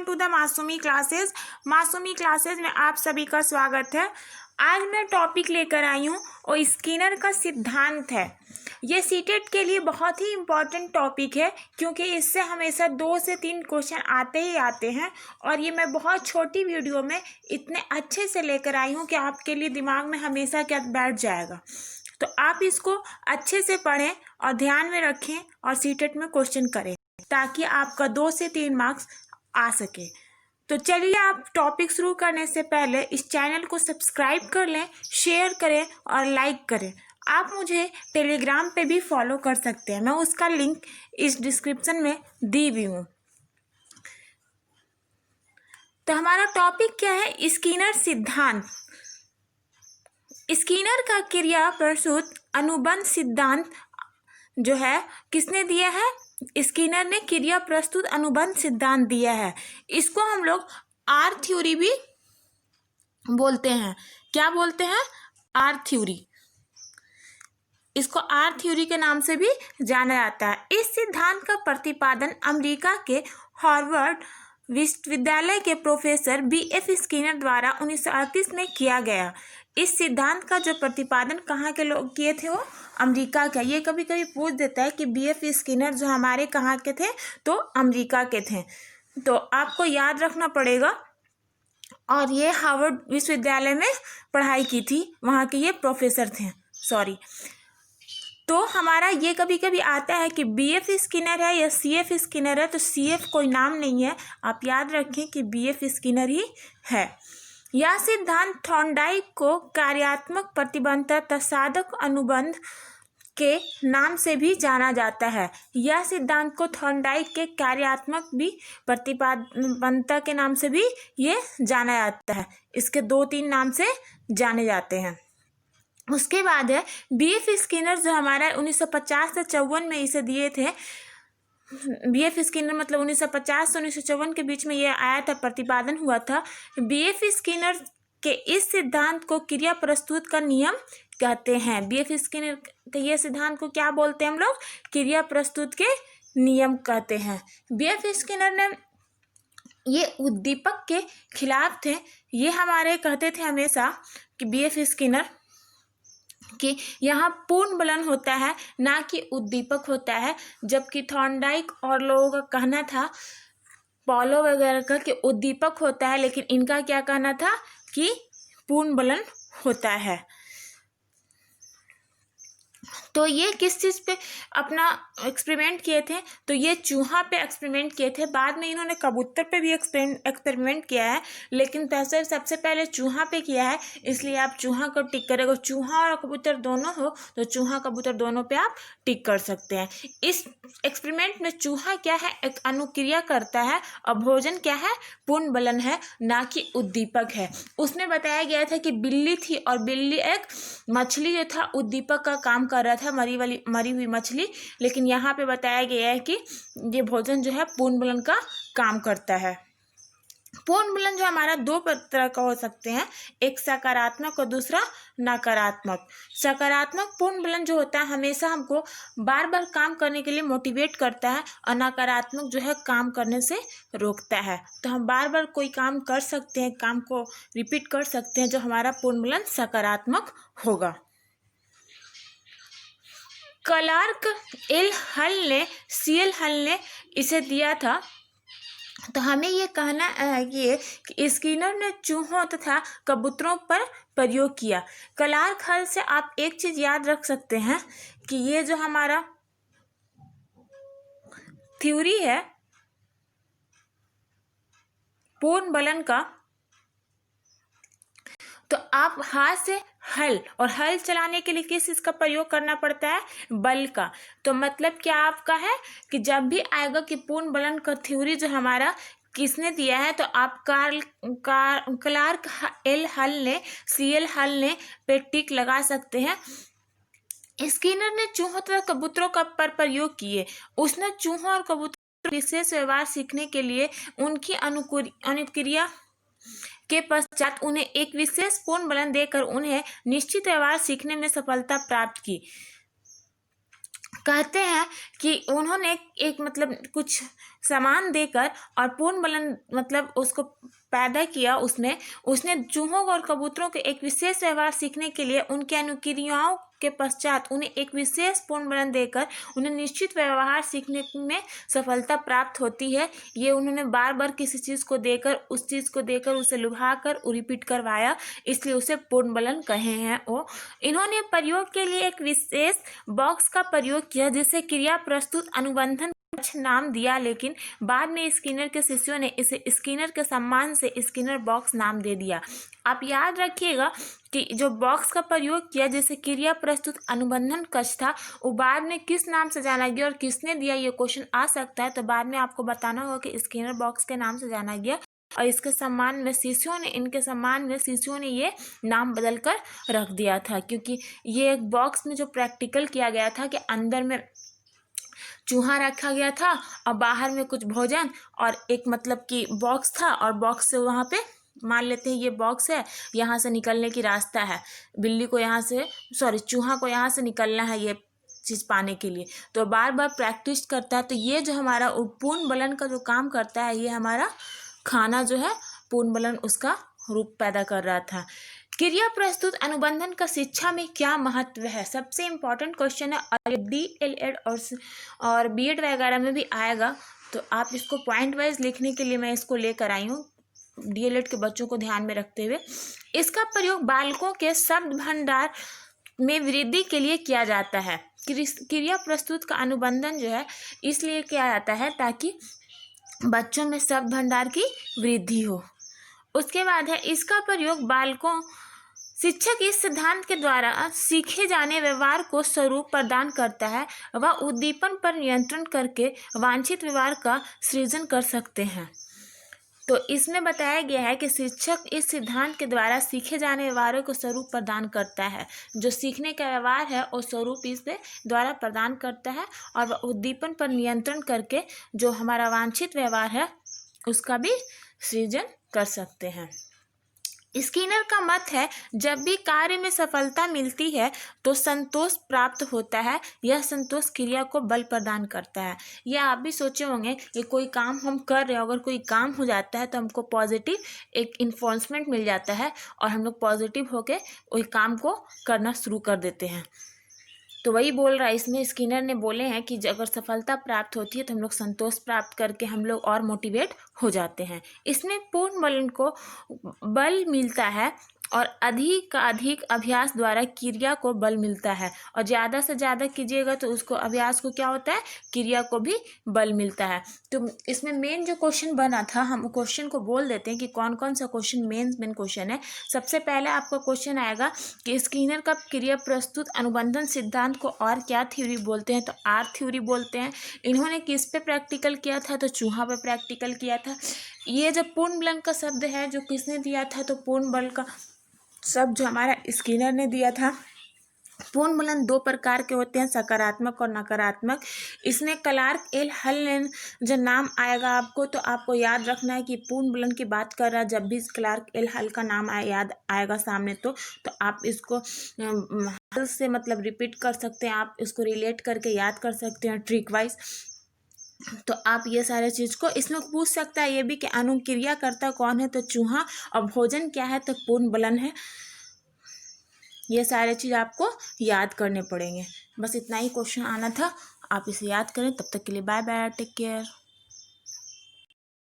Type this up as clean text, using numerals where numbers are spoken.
Welcome to the Masoomi classes. Masoomi classes में आप सभी का स्वागत है। आज मैं टॉपिक लेकर आई हूँ और स्किनर का सिद्धांत है। ये सीटेट के लिए बहुत ही इम्पॉर्टेंट टॉपिक है क्योंकि इससे हमेशा 2 से 3 क्वेश्चन आते ही आते हैं और ये मैं बहुत छोटी वीडियो में इतने अच्छे से लेकर आई हूँ कि आपके लिए दिमाग में हमेशा क्या बैठ जाएगा। तो आप इसको अच्छे से पढ़ें और ध्यान में रखें और सीटेट में क्वेश्चन करें ताकि आपका 2 से 3 मार्क्स आ सके। तो चलिए, आप टॉपिक शुरू करने से पहले इस चैनल को सब्सक्राइब कर लें, शेयर करें और लाइक करें। आप मुझे टेलीग्राम पे भी फॉलो कर सकते हैं, मैं उसका लिंक इस डिस्क्रिप्शन में दी हुई हूँ। तो हमारा टॉपिक क्या है? स्किनर सिद्धांत। स्किनर का क्रिया प्रस्तुत अनुबंध सिद्धांत जो है किसने दिया है? स्किनर ने क्रिया प्रस्तुत अनुबंध सिद्धांत दिया है। इसको हम लोग आर थ्योरी भी बोलते हैं। क्या बोलते हैं? R theory. इसको आर थ्योरी के नाम से भी जाना जाता है। इस सिद्धांत का प्रतिपादन अमेरिका के हार्वर्ड विश्वविद्यालय के प्रोफेसर BF स्किनर द्वारा 1938 में किया गया। इस सिद्धांत का जो प्रतिपादन कहाँ के लोग किए थे? वो अमेरिका का। ये कभी कभी पूछ देता है कि BF स्किनर जो हमारे कहाँ के थे, तो अमेरिका के थे। तो आपको याद रखना पड़ेगा। और ये हार्वर्ड विश्वविद्यालय में पढ़ाई की थी, वहाँ के ये प्रोफेसर थे। तो हमारा ये कभी कभी आता है कि BF स्किनर है या CF स्किनर है। तो CF कोई नाम नहीं है, आप याद रखें कि BF स्किनर ही है। यह सिद्धांत थॉर्नडाइक को कार्यात्मक प्रतिबंधता साधक अनुबंध के नाम से भी जाना जाता है। यह सिद्धांत को थॉर्नडाइक के कार्यात्मक भी प्रतिबंधता के नाम से भी ये जाना जाता है। इसके 2-3 नाम से जाने जाते हैं। उसके बाद है BF स्किनर जो हमारा 1950 से 54 में इसे दिए थे। BF स्किनर मतलब 1950 से 1954 के बीच में ये आया था, प्रतिपादन हुआ था। BF स्किनर के इस सिद्धांत को क्रिया प्रस्तुत का नियम कहते हैं। BF स्किनर के ये सिद्धांत को क्या बोलते हैं हम लोग? क्रिया प्रस्तुत के नियम कहते हैं। BF स्किनर ने ये उद्दीपक के खिलाफ थे। ये हमारे कहते थे हमेशा कि BF स्किनर कि यहाँ पूर्ण बलन होता है, ना कि उद्दीपक होता है। जबकि थॉर्नडाइक और लोगों का कहना था, पॉलो वगैरह का, कि उद्दीपक होता है, लेकिन इनका क्या कहना था कि पूर्ण बलन होता है। तो ये किस चीज़ पे अपना एक्सपेरिमेंट किए थे? तो ये चूहा पे एक्सपेरिमेंट किए थे। बाद में इन्होंने कबूतर पे भी एक्सपेरिमेंट किया है, लेकिन सबसे पहले चूहा पे किया है, इसलिए आप चूहा को टिक करेगा। चूहा और कबूतर दोनों हो तो चूहा कबूतर दोनों पे आप टिक कर सकते हैं। इस एक्सपेरिमेंट में चूहा क्या है? एक अनुक्रिया करता है और भोजन क्या है? पूर्ण बलन है, ना कि उद्दीपक है। उसमें बताया गया था कि बिल्ली थी और बिल्ली एक मछली जो था उद्दीपक का काम कर रहा था, मरी हुई मछली। लेकिन यहाँ पे बताया गया है कि ये भोजन जो है पूर्ण बलन का काम करता है। पूर्ण बलन जो हमारा 2 तरह का हो सकते हैं, एक सकारात्मक और दूसरा नकारात्मक। सकारात्मक पूर्ण बलन जो होता है हमेशा हमको बार बार काम करने के लिए मोटिवेट करता है, और नकारात्मक जो है काम करने से रोकता है। तो हम बार बार कोई काम कर सकते हैं, काम को रिपीट कर सकते हैं, जो हमारा पूर्ण बलन सकारात्मक होगा। क्लार्क एल हल ने CL हल ने इसे दिया था। तो हमें ये कहना है कि स्किनर ने चूहों तथा कबूतरों पर प्रयोग किया। क्लार्क हल से आप एक चीज़ याद रख सकते हैं कि ये जो हमारा थ्योरी है पूर्ण बलन का, तो आप हाथ से हल, और हल चलाने के लिए किस चीज़ का प्रयोग करना पड़ता है? बल का। तो मतलब क्या आपका है कि जब भी आएगा कि पूर्ण बलन का थ्योरी जो हमारा किसने दिया है, तो आप क्लार्क एल हल ने CL हल ने पे टिक लगा सकते हैं। स्किनर ने चूहों तथा कबूतरों का पर प्रयोग किए। उसने चूहों और कबूतरों विशेष व्यवहार सीखने के लिए उनकी अनुक्रिया के पश्चात उन्हें एक विशेष पूर्ण बलन देकर उन्हें निश्चित व्यवहार सीखने में सफलता प्राप्त की। कहते हैं कि उन्होंने एक मतलब कुछ सामान देकर और पूर्ण बलन मतलब उसको पैदा किया, उसने चूहों और कबूतरों के एक विशेष व्यवहार सीखने के लिए उनके अनुक्रियाओं के पश्चात उन्हें एक विशेष पूर्ण बलन देकर उन्हें निश्चित व्यवहार सीखने में सफलता प्राप्त होती है। ये उन्होंने बार बार किसी चीज़ को देकर उसे लुभा कर रिपीट करवाया, इसलिए उसे पूर्ण बलन कहे हैं। इन्होंने प्रयोग के लिए एक विशेष बॉक्स का प्रयोग किया जिसे क्रिया प्रस्तुत अनुबंधन नाम दिया, लेकिन बाद में स्किनर के शिष्यों ने इसे स्किनर के सम्मान से स्किनर बॉक्स नाम दे दिया। आप याद रखिएगा कि जो बॉक्स का प्रयोग किया जिसे क्रिया प्रस्तुत अनुबंधन कक्ष था, वो बाद में किस नाम से जाना गया और किसने दिया, ये क्वेश्चन आ सकता है। तो बाद में आपको बताना होगा कि स्किनर बॉक्स के नाम से जाना गया और इनके सम्मान में शिष्यों ने ये नाम बदल कर रख दिया था, क्योंकि ये एक बॉक्स में जो प्रैक्टिकल किया गया था कि अंदर में चूहा रखा गया था और बाहर में कुछ भोजन और एक मतलब कि बॉक्स था, और बॉक्स से वहाँ पे मान लेते हैं ये बॉक्स है, यहाँ से निकलने की रास्ता है, चूहा को यहाँ से निकलना है ये चीज़ पाने के लिए, तो बार बार प्रैक्टिस करता है। तो ये जो हमारा पूर्ण बलन का जो काम करता है, ये हमारा खाना जो है पूर्ण बलन उसका रूप पैदा कर रहा था। क्रिया प्रस्तुत अनुबंधन का शिक्षा में क्या महत्व है, सबसे इम्पोर्टेंट क्वेश्चन है और DLED और BEd वगैरह में भी आएगा, तो आप इसको पॉइंट वाइज लिखने के लिए मैं इसको लेकर आई हूँ DLED के बच्चों को ध्यान में रखते हुए। इसका प्रयोग बालकों के शब्द भंडार में वृद्धि के लिए किया जाता है। क्रिया प्रस्तुत का अनुबंधन जो है इसलिए किया जाता है ताकि बच्चों में शब्द भंडार की वृद्धि हो। उसके बाद है इसका प्रयोग बालकों शिक्षक इस सिद्धांत के द्वारा सीखे जाने व्यवहार को स्वरूप प्रदान करता है, वह उद्दीपन पर नियंत्रण करके वांछित व्यवहार का सृजन कर सकते हैं। तो इसमें बताया गया है कि शिक्षक इस सिद्धांत के द्वारा सीखे जाने व्यवहारों को स्वरूप प्रदान करता है, जो सीखने का व्यवहार है वो स्वरूप इसके द्वारा प्रदान करता है, और वह उद्दीपन पर नियंत्रण करके जो हमारा वांछित व्यवहार है उसका भी सृजन कर सकते हैं। स्किनर का मत है जब भी कार्य में सफलता मिलती है तो संतोष प्राप्त होता है, यह संतोष क्रिया को बल प्रदान करता है। यह आप भी सोचे होंगे कि कोई काम हम कर रहे हैं, अगर कोई काम हो जाता है तो हमको पॉजिटिव एक इन्फोर्समेंट मिल जाता है और हम लोग पॉजिटिव होके वही काम को करना शुरू कर देते हैं। तो वही बोल रहा है इसमें, स्किनर ने बोले हैं कि अगर सफलता प्राप्त होती है तो हम लोग संतोष प्राप्त करके हम लोग और मोटिवेट हो जाते हैं। इसमें पूर्ण बलन को बल मिलता है और अधिक का अधिक अभ्यास द्वारा क्रिया को बल मिलता है, और ज़्यादा से ज़्यादा कीजिएगा तो उसको अभ्यास को क्या होता है, क्रिया को भी बल मिलता है। तो इसमें मेन जो क्वेश्चन बना था, हम क्वेश्चन को बोल देते हैं कि कौन कौन सा क्वेश्चन मेन क्वेश्चन है। सबसे पहले आपका क्वेश्चन आएगा कि स्किनर का क्रिया प्रस्तुत अनुबंधन सिद्धांत को और क्या थ्योरी बोलते हैं, तो R थ्योरी बोलते हैं। इन्होंने किस पे प्रैक्टिकल किया था, तो चूहा पे प्रैक्टिकल किया था। ये जो पूर्ण बलन का शब्द है जो किसने दिया था, तो पूर्ण बल का शब्द जो हमारा स्किनर ने दिया था। पूर्ण बलन दो प्रकार के होते हैं, सकारात्मक और नकारात्मक। इसमें क्लार्क एल हल ने जो नाम आएगा आपको, तो आपको याद रखना है कि पूर्ण बलन की बात कर रहा है। जब भी क्लार्क एल हल का नाम याद आएगा सामने तो आप इसको हल से मतलब रिपीट कर सकते हैं, आप इसको रिलेट करके याद कर सकते हैं ट्रिक वाइज। तो आप ये सारे चीज़ को इसमें पूछ सकता है ये भी कि अनुक्रिया करता कौन है, तो चूहा, और भोजन क्या है, तो पूर्ण बलन है। ये सारे चीज़ आपको याद करने पड़ेंगे। बस इतना ही क्वेश्चन आना था, आप इसे याद करें। तब तक के लिए बाय बाय, टेक केयर।